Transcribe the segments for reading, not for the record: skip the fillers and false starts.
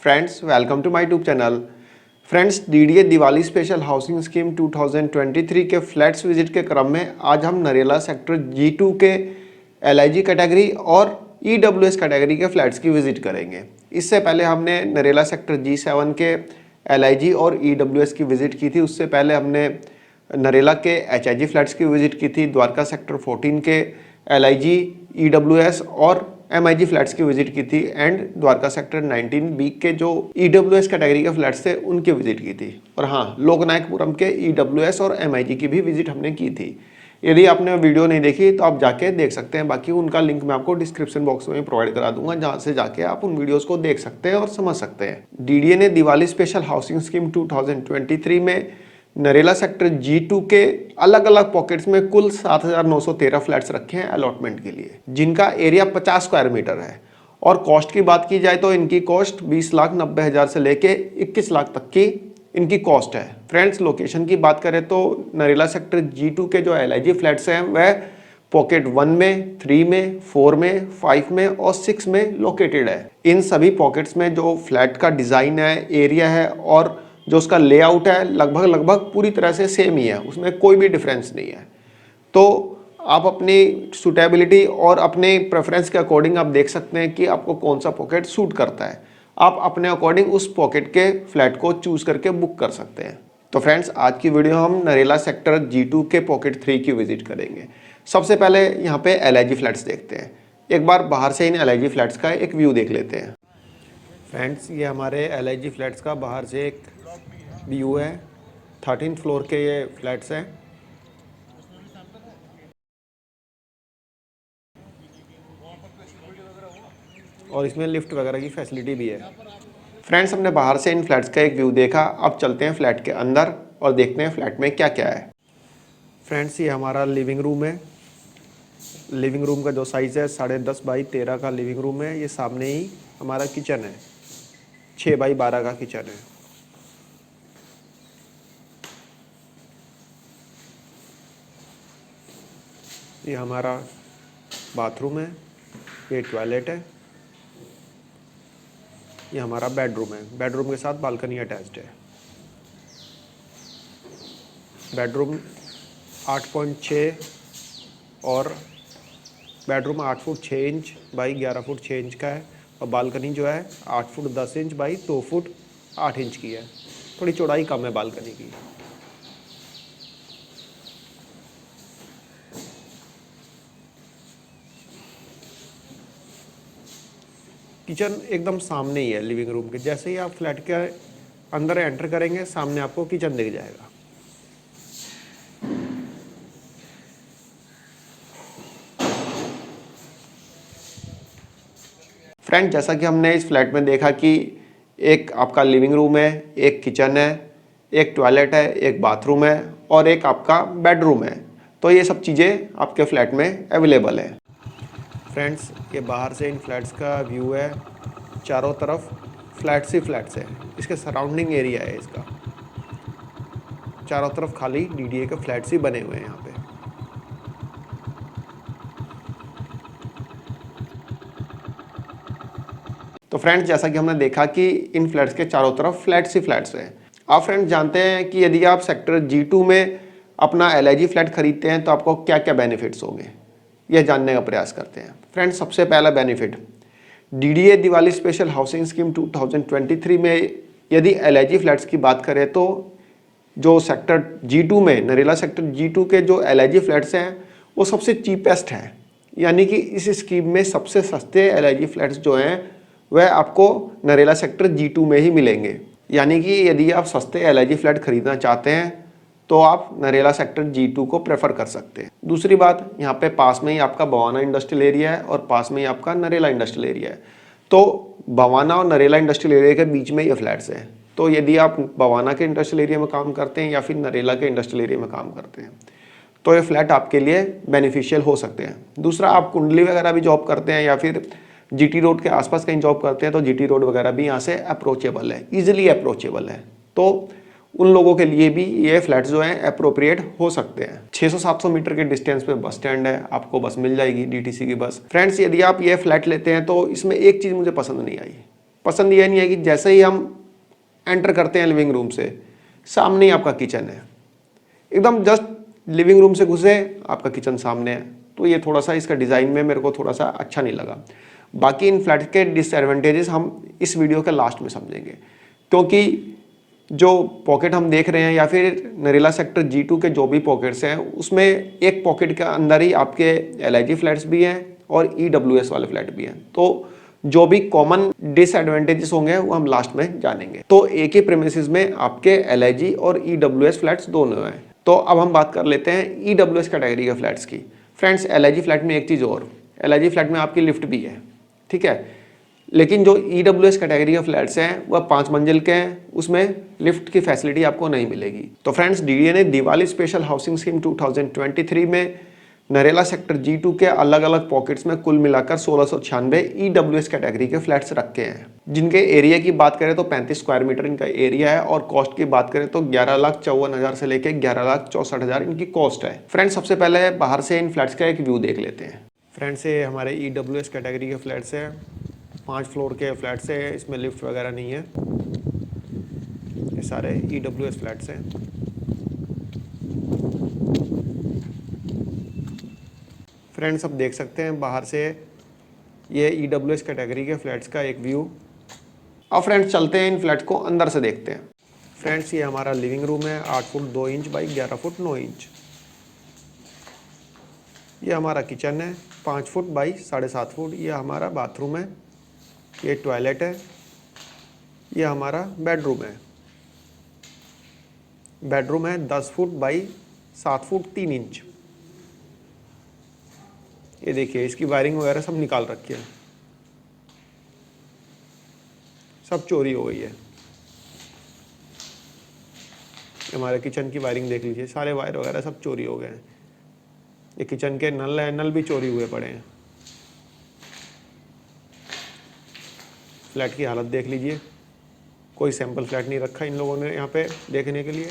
Friends, welcome to my YouTube channel. Friends, DDA Diwali special housing scheme 2023 के flats visit के क्रम में आज हम नरेला सेक्टर G2 के LIG कैटेगरी और EWS कैटेगरी के फ्लैट्स की विजिट करेंगे। इससे पहले हमने नरेला सेक्टर G7 के LIG और EWS की विजिट की थी। उससे पहले हमने नरेला के HIG फ्लैट्स की विजिट की थी, द्वारका सेक्टर 14 के LIG, EWS और MIG फ्लैट्स की विजिट की थी एंड द्वारका सेक्टर 19B के जो EWS कैटेगरी के फ्लैट्स थे उनकी विजिट की थी। और हाँ, लोकनायकपुरम के EWS और MIG की भी विजिट हमने की थी। यदि आपने वीडियो नहीं देखी तो आप जाके देख सकते हैं, बाकी उनका लिंक मैं आपको डिस्क्रिप्शन बॉक्स में प्रोवाइड करा दूंगा, जहां से जाके आप उन वीडियोस को देख सकते हैं और समझ सकते हैं। डीडीए ने दिवाली स्पेशल हाउसिंग स्कीम 2023 में नरेला सेक्टर G2 के अलग अलग पॉकेट्स में कुल 7,913 फ्लैट्स रखे हैं अलॉटमेंट के लिए, जिनका एरिया 50 स्क्वायर मीटर है। और कॉस्ट की बात की जाए तो इनकी कॉस्ट 20,90,000 से लेके 21 लाख तक की इनकी कॉस्ट है। फ्रेंड्स, लोकेशन की बात करें तो नरेला सेक्टर G2 के जो LIG फ्लैट्स हैं वह पॉकेट 1 में, 3 में, 4 में, 5 में और 6 में लोकेटेड है। इन सभी पॉकेट्स में जो फ्लैट का डिज़ाइन है, एरिया है और जो उसका लेआउट है लगभग पूरी तरह से सेम ही है, उसमें कोई भी डिफरेंस नहीं है। तो आप अपनी सूटेबिलिटी और अपने प्रेफरेंस के अकॉर्डिंग आप देख सकते हैं कि आपको कौन सा पॉकेट सूट करता है। आप अपने अकॉर्डिंग उस पॉकेट के फ्लैट को चूज करके बुक कर सकते हैं। तो फ्रेंड्स, आज की वीडियो हम नरेला सेक्टर G2 के पॉकेट 3 की विजिट करेंगे। सबसे पहले यहाँ पे LIG फ्लैट्स देखते हैं। एक बार बाहर से इन LIG फ्लैट्स का एक व्यू देख लेते हैं। फ्रेंड्स, ये हमारे LIG फ्लैट्स का बाहर से एक व्यू है। 13th फ्लोर के ये फ्लैट्स हैं। और इसमें लिफ्ट वगैरह की फैसिलिटी भी है। फ्रेंड्स, हमने बाहर से इन फ्लैट्स का एक व्यू देखा। अब चलते हैं फ्लैट के अंदर और देखते हैं फ्लैट में क्या क्या है। फ्रेंड्स, ये हमारा लिविंग रूम है। लिविंग रूम का जो साइज़ है 10.5 बाई 13 का लिविंग रूम है। ये सामने ही हमारा किचन है, 6 बाई 12 का किचन है। ये हमारा बाथरूम है, ये टॉयलेट है, ये हमारा बेडरूम है। बेडरूम के साथ बालकनी अटैच्ड है। बेडरूम 8.6 और bedroom 8 foot 6 inch by 11 foot 6 inch का है। और बालकनी जो है 8 foot 10 inch by 2 foot 8 inch की है। थोड़ी चौड़ाई कम है बालकनी की। किचन एकदम सामने ही है लिविंग रूम के। जैसे ही आप फ्लैट के अंदर एंटर करेंगे, सामने आपको किचन दिख जाएगा। फ्रेंड, जैसा कि हमने इस फ्लैट में देखा कि एक आपका लिविंग रूम है, एक किचन है, एक टॉयलेट है, एक बाथरूम है और एक आपका बेडरूम है। तो ये सब चीज़ें आपके फ्लैट में अवेलेबल है। फ्रेंड्स, ये बाहर से इन फ्लैट्स का व्यू है। चारों तरफ फ्लैट्स ही फ्लैट्स है। इसके सराउंडिंग एरिया है इसका। चारों तरफ खाली डीडीए के फ्लैट्स ही बने हुए हैं यहाँ पे। तो फ्रेंड्स, जैसा कि हमने देखा कि इन फ्लैट्स के चारों तरफ फ्लैट्स ही फ्लैट्स हैं। आप फ्रेंड्स जानते हैं कि यदि आप सेक्टर G2 में अपना LIG फ्लैट खरीदते हैं तो आपको क्या क्या बेनिफिट्स होंगे, यह जानने का प्रयास करते हैं। फ्रेंड्स, सबसे पहला benefit, DDA Diwali special housing scheme 2023 में यदि LIG फ्लैट्स की बात करें तो जो सेक्टर G2 में, नरेला सेक्टर G2 के जो LIG फ्लैट्स हैं वो सबसे चीपेस्ट हैं। यानी कि इस स्कीम में सबसे सस्ते LIG फ्लैट्स जो हैं वह आपको नरेला सेक्टर G2 में ही मिलेंगे। यानी कि यदि आप सस्ते LIG फ्लैट खरीदना चाहते हैं तो आप नरेला सेक्टर G2 को प्रेफर कर सकते हैं। दूसरी बात, यहाँ पे पास में ही आपका बवाना इंडस्ट्रियल एरिया है और पास में ही आपका नरेला इंडस्ट्रियल एरिया है। तो बवाना और नरेला इंडस्ट्रियल एरिया के बीच में ये फ्लैट्स हैं। तो यदि आप बवाना के इंडस्ट्रियल एरिया में काम करते हैं या फिर नरेला के इंडस्ट्रियल एरिया में काम करते हैं तो ये फ्लैट आपके लिए बेनिफिशियल हो सकते हैं। दूसरा, आप कुंडली वगैरह भी जॉब करते हैं या फिर GT रोड के आसपास कहीं जॉब करते हैं तो GT रोड वगैरह भी यहाँ से अप्रोचेबल है, ईजिली अप्रोचेबल है। तो उन लोगों के लिए भी ये फ्लैट्स जो हैं अप्रोप्रिएट हो सकते हैं। 600-700 मीटर के डिस्टेंस पे बस स्टैंड है, आपको बस मिल जाएगी DTC की बस। फ्रेंड्स, यदि आप ये फ्लैट लेते हैं तो इसमें एक चीज़ मुझे पसंद नहीं आई। पसंद ये नहीं है कि जैसे ही हम एंटर करते हैं लिविंग रूम से, सामने ही आपका किचन है, एकदम जस्ट लिविंग रूम से घुसे आपका किचन सामने है। तो ये थोड़ा सा इसका डिज़ाइन में मेरे को थोड़ा सा अच्छा नहीं लगा। बाकी इन फ्लैट के डिसएडवांटेजेस हम इस वीडियो के लास्ट में समझेंगे, क्योंकि जो पॉकेट हम देख रहे हैं या फिर नरेला सेक्टर G2 के जो भी पॉकेट्स हैं, उसमें एक पॉकेट के अंदर ही आपके LIG फ्लैट्स भी हैं और EWS वाले फ्लैट भी हैं। तो जो भी कॉमन डिसएडवांटेजेस होंगे वो हम लास्ट में जानेंगे। तो एक ही प्रीमिसेस में आपके LIG और EWS फ्लैट्स दोनों हैं। तो अब हम बात कर लेते हैं EWS कैटेगरी के फ्लैट्स की। फ्रेंड्स, LIG फ्लैट में एक चीज़ और, LIG फ्लैट में आपकी लिफ्ट भी है, ठीक है, लेकिन जो EWS कैटेगरी के फ्लैट्स हैं वह 5 मंजिल के हैं, उसमें लिफ्ट की फैसिलिटी आपको नहीं मिलेगी। तो फ्रेंड्स, DDA ने दिवाली स्पेशल हाउसिंग स्कीम 2023 में नरेला सेक्टर G2 के अलग अलग पॉकेट्स में कुल मिलाकर 1696 EWS कैटेगरी के फ्लैट्स रखे हैं, जिनके एरिया की बात करें तो 35 स्क्वायर मीटर इनका एरिया है और कॉस्ट की बात करें तो 11,54,000 से लेकर 11,64,000 इनकी कॉस्ट है। फ्रेंड्स, सबसे पहले बाहर से इन फ्लैट्स का एक व्यू देख लेते हैं। फ्रेंड्स, ये हमारे EWS कैटेगरी के फ्लैट्स हैं, 5 फ्लोर के फ्लैट्स हैं, इसमें लिफ्ट वगैरह नहीं है, ये सारे EWS फ्लैट्स हैं। फ्रेंड्स, अब देख सकते हैं बाहर से ये EWS कैटेगरी के फ्लैट्स का एक व्यू। अब फ्रेंड्स, चलते हैं इन फ्लैट्स को अंदर से देखते हैं। फ्रेंड्स, ये हमारा लिविंग रूम है, 8 foot 2 inch by 11 foot 9 inch. ये हमारा किचन है, 5 फुट बाई 7.5 फुट। ये हमारा बाथरूम है, ये टॉयलेट है, ये हमारा बेडरूम है। बेडरूम है 10 फुट बाई 7 फुट 3 इंच। ये देखिए, इसकी वायरिंग वगैरह सब निकाल रखी है, सब चोरी हो गई है। हमारे किचन की वायरिंग देख लीजिए, सारे वायर वगैरह सब चोरी हो गए हैं। ये किचन के नल है, नल भी चोरी हुए पड़े हैं। फ्लैट की हालत देख लीजिए, कोई सैंपल फ्लैट नहीं रखा इन लोगों ने यहाँ पे देखने के लिए।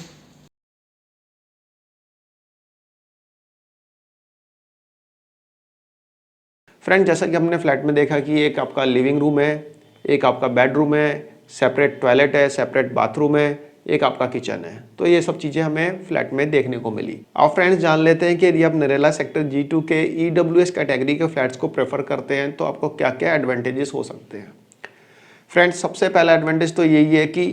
फ्रेंड, जैसा कि हमने फ्लैट में देखा कि एक आपका लिविंग रूम है, एक आपका बेडरूम है, सेपरेट टॉयलेट है, सेपरेट बाथरूम है, एक आपका किचन है। तो ये सब चीज़ें हमें फ्लैट में देखने को मिली। अब फ्रेंड्स, जान लेते हैं कि यदि आप नरेला सेक्टर G2 के EWS कैटेगरी के फ्लैट्स को प्रेफर करते हैं तो आपको क्या क्या एडवांटेजेस हो सकते हैं। फ्रेंड्स, सबसे पहला एडवांटेज तो यही है कि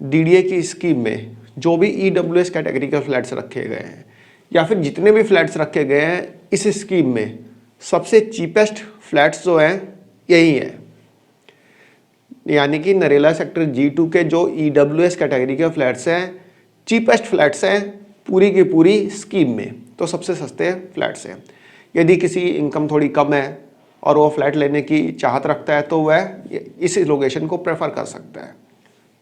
DDA की स्कीम में जो भी EWS कैटेगरी के फ्लैट्स रखे गए हैं या फिर जितने भी फ्लैट्स रखे गए हैं इस स्कीम में, सबसे चीपेस्ट फ्लैट्स जो हैं यही हैं। यानी कि नरेला सेक्टर G2 के जो EWS कैटेगरी के फ्लैट्स हैं, चीपेस्ट फ्लैट्स हैं पूरी की पूरी स्कीम में, तो सबसे सस्ते फ्लैट्स हैं। यदि किसी इनकम थोड़ी कम है और वो फ्लैट लेने की चाहत रखता है तो वह इस लोकेशन को प्रेफर कर सकता है।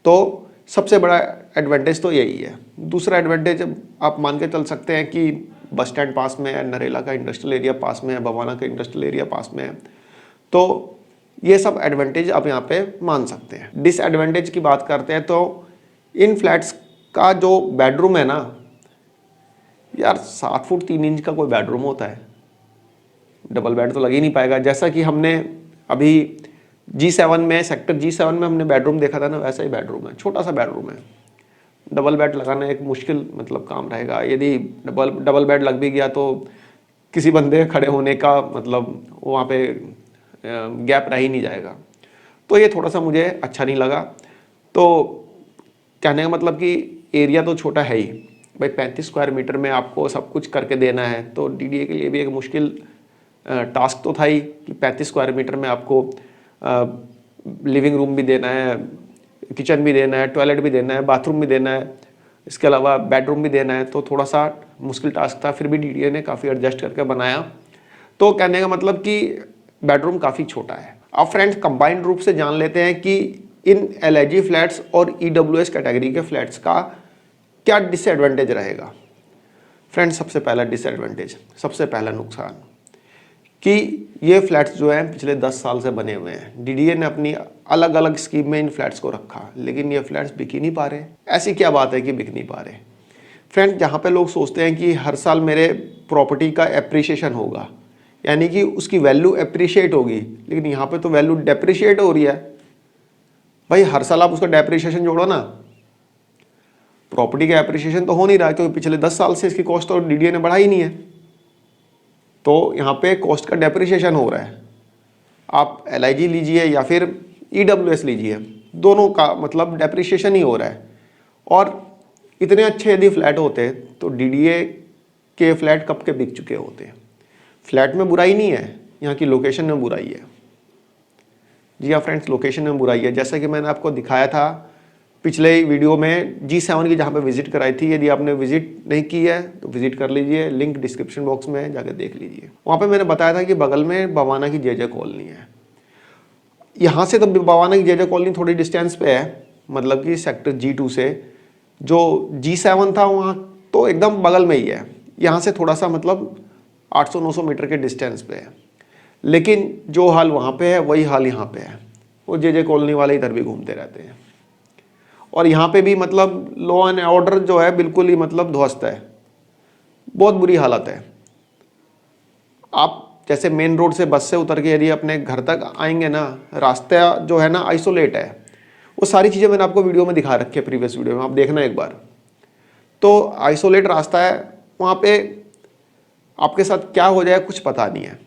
तो सबसे बड़ा एडवांटेज तो यही है। दूसरा एडवांटेज आप मान के चल सकते हैं कि बस स्टैंड पास में है, नरेला का इंडस्ट्रियल एरिया पास में है, बवाना का इंडस्ट्रियल एरिया पास में है। तो ये सब एडवांटेज आप यहाँ पे मान सकते हैं। डिसएडवांटेज की बात करते हैं तो इन फ्लैट्स का जो बेडरूम है ना यार, 7 फुट 3 इंच का कोई बेडरूम होता है? डबल बेड तो लग ही नहीं पाएगा। जैसा कि हमने अभी G7 में, सेक्टर G7 में हमने बेडरूम देखा था ना, वैसा ही बेडरूम है, छोटा सा बेडरूम है। डबल बेड लगाना एक मुश्किल मतलब काम रहेगा। यदि डबल बेड लग भी गया तो किसी बंदे खड़े होने का मतलब वहाँ पे गैप रह ही नहीं जाएगा। तो ये थोड़ा सा मुझे अच्छा नहीं लगा। तो कहने का मतलब कि एरिया तो छोटा है ही भाई, 35 स्क्वायर मीटर में आपको सब कुछ करके देना है। तो DDA के लिए भी एक मुश्किल टास्क तो था ही कि 35 स्क्वायर मीटर में आपको लिविंग रूम भी देना है, किचन भी देना है, टॉयलेट भी देना है, बाथरूम भी देना है, इसके अलावा बेडरूम भी देना है। तो थोड़ा सा मुश्किल टास्क था, फिर भी DDA ने काफ़ी एडजस्ट करके बनाया। तो कहने का मतलब कि बेडरूम काफ़ी छोटा है। अब फ्रेंड्स, कंबाइंड रूप से जान लेते हैं कि इन LIG फ्लैट्स और EWS कैटेगरी के फ्लैट्स का क्या डिसएडवांटेज रहेगा। फ्रेंड्स, सबसे पहला डिसएडवांटेज, सबसे पहला नुकसान कि ये फ्लैट्स जो हैं पिछले 10 साल से बने हुए हैं। DDA ने अपनी अलग अलग स्कीम में इन फ्लैट्स को रखा, लेकिन ये फ्लैट्स बिक ही नहीं पा रहे। ऐसी क्या बात है कि बिक नहीं पा रहे। फ्रेंड्स, जहाँ पे लोग सोचते हैं कि हर साल मेरे प्रॉपर्टी का एप्रिसिएशन होगा, यानी कि उसकी वैल्यू एप्रिशिएट होगी, लेकिन यहाँ पे तो वैल्यू डेप्रिशिएट हो रही है। भाई हर साल आप उसका डेप्रिसिएशन जोड़ो ना, प्रॉपर्टी का एप्रिसिएशन तो हो नहीं रहा क्योंकि पिछले 10 साल से इसकी कॉस्ट तो डीडीए ने बढ़ाई नहीं है, तो यहाँ पे कॉस्ट का डेप्रिसिएशन हो रहा है। आप एलआईजी लीजिए या फिर ईडब्ल्यूएस लीजिए, दोनों का मतलब डेप्रिसिएशन ही हो रहा है। और इतने अच्छे यदि फ्लैट होते तो डीडीए के फ्लैट कब के बिक चुके होते। फ्लैट में बुराई नहीं है, यहाँ की लोकेशन में बुराई है। जी हाँ फ्रेंड्स, लोकेशन में बुराई है। जैसा कि मैंने आपको दिखाया था पिछले वीडियो में G7 की जहाँ पे विजिट कराई थी, यदि आपने विजिट नहीं की है तो विजिट कर लीजिए, लिंक डिस्क्रिप्शन बॉक्स में जाकर देख लीजिए। वहाँ पे मैंने बताया था कि बगल में बवाना की जे कॉलोनी है। यहाँ से तो बवाना की जे कॉलोनी थोड़ी डिस्टेंस पे है, मतलब कि सेक्टर G2 से। जो G7 था वहाँ तो एकदम बगल में ही है, यहाँ से थोड़ा सा मतलब 800-900 मीटर के डिस्टेंस पे है। लेकिन जो हाल वहाँ पे है वही हाल यहाँ पे है। वो जे कॉलोनी वाले इधर भी घूमते रहते हैं। और यहाँ पे भी मतलब लॉ एंड ऑर्डर जो है बिल्कुल ही मतलब ध्वस्त है, बहुत बुरी हालत है। आप जैसे मेन रोड से बस से उतर के यदि अपने घर तक आएंगे ना, रास्ता जो है ना आइसोलेट है। वो सारी चीज़ें मैंने आपको वीडियो में दिखा रखी है, प्रीवियस वीडियो में, आप देखना एक बार। तो आइसोलेट रास्ता है, वहाँ पे आपके साथ क्या हो जाए कुछ पता नहीं है।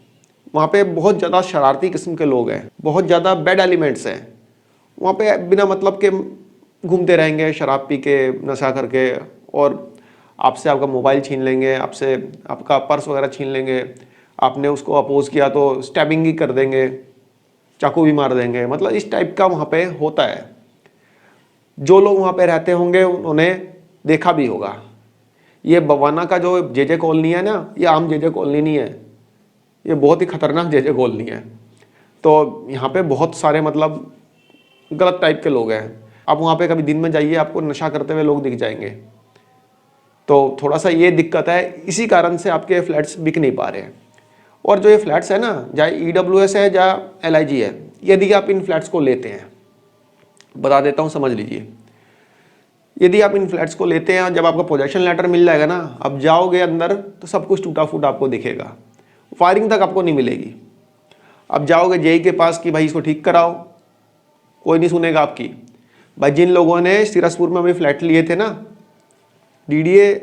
वहाँ पे बहुत ज़्यादा शरारती किस्म के लोग हैं, बहुत ज़्यादा बैड एलिमेंट्स हैं। वहाँ पे बिना मतलब के घूमते रहेंगे, शराब पी के, नशा करके, और आपसे आपका मोबाइल छीन लेंगे, आपसे आपका पर्स वगैरह छीन लेंगे। आपने उसको अपोज किया तो स्टैबिंग ही कर देंगे, चाकू भी मार देंगे। मतलब इस टाइप का वहाँ पे होता है। जो लोग वहाँ पे रहते होंगे उन्होंने देखा भी होगा। ये बवाना का जो जे कॉलोनी है ना, ये आम जे कॉलोनी नहीं है, ये बहुत ही खतरनाक जे कॉलोनी है। तो यहाँ पे बहुत सारे मतलब गलत टाइप के लोग हैं। आप वहाँ पे कभी दिन में जाइए, आपको नशा करते हुए लोग दिख जाएंगे। तो थोड़ा सा ये दिक्कत है, इसी कारण से आपके फ्लैट्स बिक नहीं पा रहे हैं। और जो ये फ्लैट्स है ना, चाहे ईडब्ल्यूएस है या एलआईजी है, यदि आप इन फ्लैट्स को लेते हैं, बता देता हूँ समझ लीजिए। यदि आप इन फ्लैट्स को लेते हैं, जब आपका पोजेशन लेटर मिल जाएगा ना, अब जाओगे अंदर तो सब कुछ टूटा फूटा आपको दिखेगा, वायरिंग तक आपको नहीं मिलेगी। अब जाओगे जेई के पास कि भाई इसको ठीक कराओ, कोई नहीं सुनेगा आपकी। भाई जिन लोगों ने सिरसपुर में अभी फ्लैट लिए थे ना, डीडीए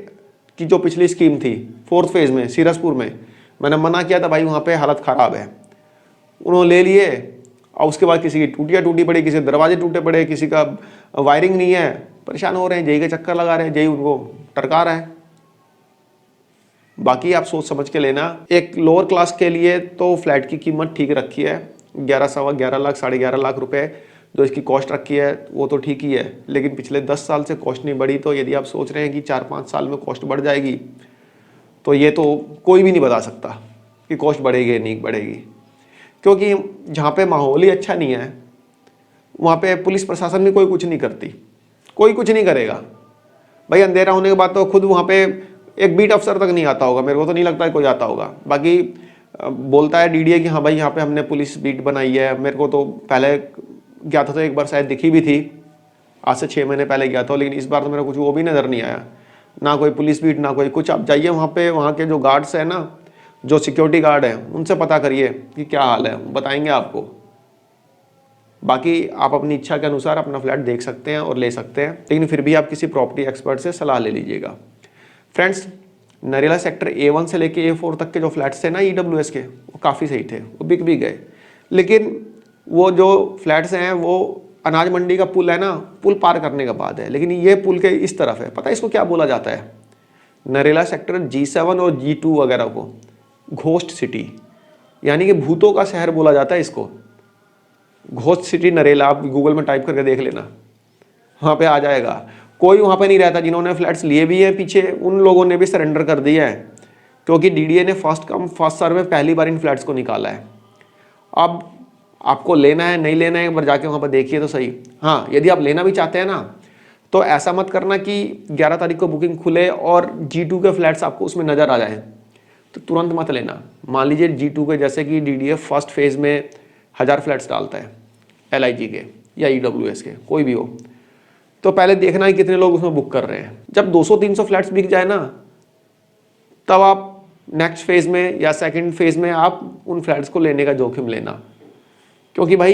की जो पिछली स्कीम थी 4th फेज में सिरसपुर में, मैंने मना किया था भाई वहाँ पे हालत ख़राब है। उन्होंने ले लिए और उसके बाद किसी की टूटियाँ टूटी पड़ी, किसी के दरवाजे टूटे पड़े, किसी का वायरिंग नहीं है, परेशान हो रहे हैं, जेई के चक्कर लगा रहे हैं, जेई उनको टरका रहा है। बाकी आप सोच समझ के लेना। एक लोअर क्लास के लिए तो फ्लैट की कीमत ठीक रखी है, 11 सवा 11 लाख 11.5 लाख रुपए जो इसकी कॉस्ट रखी है वो तो ठीक ही है। लेकिन पिछले 10 साल से कॉस्ट नहीं बढ़ी, तो यदि आप सोच रहे हैं कि 4-5 साल में कॉस्ट बढ़ जाएगी, तो ये तो कोई भी नहीं बता सकता कि कॉस्ट बढ़ेगी नहीं बढ़ेगी। क्योंकि जहाँ पे माहौल ही अच्छा नहीं है, वहाँ पे पुलिस प्रशासन भी कोई कुछ नहीं करती, कोई कुछ नहीं करेगा। भाई अंधेरा होने के बाद तो खुद वहाँ पे एक बीट अफसर तक नहीं आता होगा, मेरे को तो नहीं लगता है कोई आता होगा। बाकी बोलता है डीडीए कि हाँ भाई यहाँ पे हमने पुलिस बीट बनाई है। मेरे को तो पहले गया था तो एक बार शायद दिखी भी थी, आज से 6 महीने पहले गया था, लेकिन इस बार तो मेरा कुछ वो भी नज़र नहीं आया, ना कोई पुलिस बीट ना कोई कुछ। आप जाइए वहाँ पे, वहाँ के जो गार्ड्स हैं ना, जो सिक्योरिटी गार्ड हैं, उनसे पता करिए कि क्या हाल है, बताएंगे आपको। बाकी आप अपनी इच्छा के अनुसार अपना फ्लैट देख सकते हैं और ले सकते हैं, लेकिन फिर भी आप किसी प्रॉपर्टी एक्सपर्ट से सलाह ले लीजिएगा। फ्रेंड्स, नरेला सेक्टर A1 से लेके A4 तक के जो फ्लैट्स थे ना ईडब्ल्यूएस के, वो काफ़ी सही थे, वो बिक भी गए। लेकिन वो जो फ्लैट्स हैं वो अनाज मंडी का पुल है ना, पुल पार करने के बाद है। लेकिन ये पुल के इस तरफ है, पता है इसको क्या बोला जाता है? नरेला सेक्टर G7 और G2 वगैरह को घोस्ट सिटी, यानी कि भूतों का शहर बोला जाता है इसको। घोस्ट सिटी नरेला, आप गूगल में टाइप करके देख लेना, वहाँ पे आ जाएगा। कोई वहाँ पे नहीं रहता। जिन्होंने फ्लैट्स लिए भी हैं पीछे, उन लोगों ने भी सरेंडर कर दिया है, क्योंकि डीडीए ने फर्स्ट कम फर्स्ट सर्व में पहली बार इन फ्लैट्स को निकाला है। अब आपको लेना है नहीं लेना है, एक बार जाके वहाँ पर देखिए तो सही। हाँ, यदि आप लेना भी चाहते हैं ना, तो ऐसा मत करना कि 11 तारीख को बुकिंग खुले और G2 के फ्लैट्स आपको उसमें नज़र आ जाए तो तुरंत मत लेना। मान लीजिए G2 के, जैसे कि डीडीए फर्स्ट फेज में 1000 फ्लैट्स डालता है, एलआईजी के या ईडब्ल्यूएस के, कोई भी हो, तो पहले देखना है कितने लोग उसमें बुक कर रहे हैं। जब 200-300 फ्लैट्स बिक जाए ना, तब आप नेक्स्ट फेज में या सेकंड फेज में आप उन फ्लैट्स को लेने का जोखिम लेना। क्योंकि भाई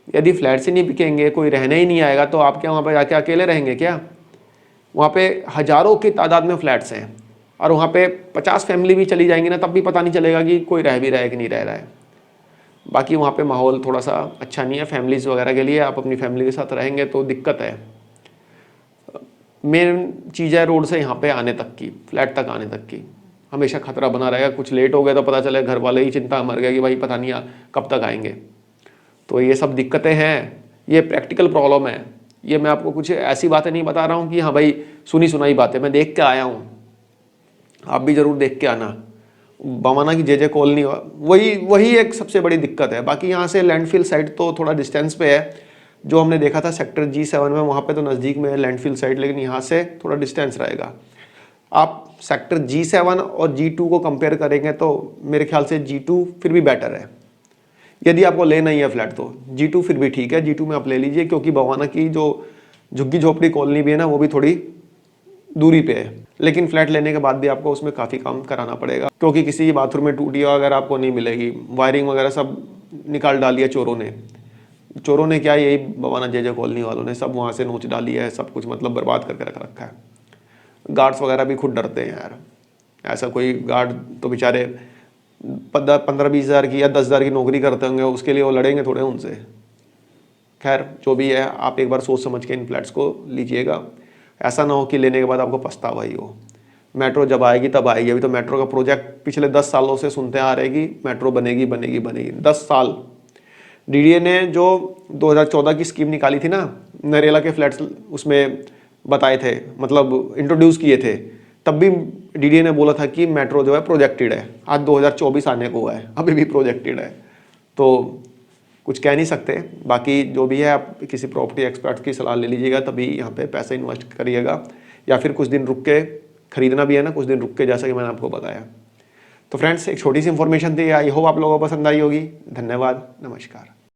यदि फ्लैट्स ही नहीं बिकेंगे, कोई रहने ही नहीं आएगा, तो आप क्या वहाँ पे जाके अकेले रहेंगे क्या? वहाँ पे हज़ारों की तादाद में फ्लैट्स हैं और वहाँ पे 50 फैमिली भी चली जाएंगी ना, तब भी पता नहीं चलेगा कि कोई रह भी रहा है कि नहीं रह रहा है। बाकी वहाँ पे माहौल थोड़ा सा अच्छा नहीं है फैमिलीज़ वगैरह के लिए। आप अपनी फैमिली के साथ रहेंगे तो दिक्कत है। मेन चीज़ है रोड से यहाँ पे आने तक की, फ्लैट तक आने तक की हमेशा खतरा बना रहेगा। कुछ लेट हो गया तो पता चले घर वाले ही चिंता मर गए कि भाई पता नहीं कब तक आएंगे। तो ये सब दिक्कतें हैं, ये प्रैक्टिकल प्रॉब्लम है। ये मैं आपको कुछ ऐसी बातें नहीं बता रहा हूँ कि हाँ भाई सुनी सुनाई बातें, मैं देख के आया हूँ। आप भी ज़रूर देख के आना। बवाना की जे कॉलोनी वही एक सबसे बड़ी दिक्कत है। बाकी यहाँ से लैंडफिल साइट तो थोड़ा डिस्टेंस पे है, जो हमने देखा था सेक्टर G7 में, वहाँ पे तो नज़दीक में है लैंडफिल साइट, लेकिन यहाँ से थोड़ा डिस्टेंस रहेगा। आप सेक्टर G7 और G2 को कंपेयर करेंगे तो मेरे ख्याल से G2 फिर भी बेटर है। यदि आपको लेना ही है फ्लैट तो G2 फिर भी ठीक है, G2 में आप ले लीजिए, क्योंकि बवाना की जो झुग्गी झोपड़ी कॉलोनी भी है ना, वो भी थोड़ी दूरी पे है। लेकिन फ्लैट लेने के बाद भी आपको उसमें काफ़ी काम कराना पड़ेगा, क्योंकि किसी बाथरूम में टूटी वगैरह आपको नहीं मिलेगी। वायरिंग वगैरह सब निकाल डाली है चोरों ने। चोरों ने क्या, यही बवाना जे कॉलोनी वालों ने सब वहाँ से नोच डाली है, सब कुछ मतलब बर्बाद करके रख रखा है। गार्ड्स वगैरह भी खुद डरते हैं यार। ऐसा कोई गार्ड तो बेचारे 15-20 हज़ार की या 10 हज़ार की नौकरी करते होंगे, उसके लिए वो लड़ेंगे थोड़े उनसे। खैर जो भी है, आप एक बार सोच समझ के इन फ्लैट्स को लीजिएगा। ऐसा ना हो कि लेने के बाद आपको पछतावा ही हो। मेट्रो जब आएगी तब आएगी। अभी तो मेट्रो का प्रोजेक्ट पिछले 10 सालों से सुनते आ रहे कि मेट्रो बनेगी बनेगी बनेगी। 10 साल डीडीए ने जो 2014 की स्कीम निकाली थी ना, नरेला के फ्लैट्स उसमें बताए थे, मतलब इंट्रोड्यूस किए थे, तब भी डीडीए ने बोला था कि मेट्रो जो है प्रोजेक्टेड है। आज 2024 आने को है, अभी भी प्रोजेक्टेड है, तो कुछ कह नहीं सकते। बाकी जो भी है, आप किसी प्रॉपर्टी एक्सपर्ट की सलाह ले लीजिएगा, तभी यहाँ पे पैसे इन्वेस्ट करिएगा, या फिर कुछ दिन रुक के खरीदना भी है ना, कुछ दिन रुक के, जैसा कि मैंने आपको बताया। तो फ्रेंड्स, एक छोटी सी इन्फॉर्मेशन थी, आई होप आप लोगों को पसंद आई होगी। धन्यवाद, नमस्कार।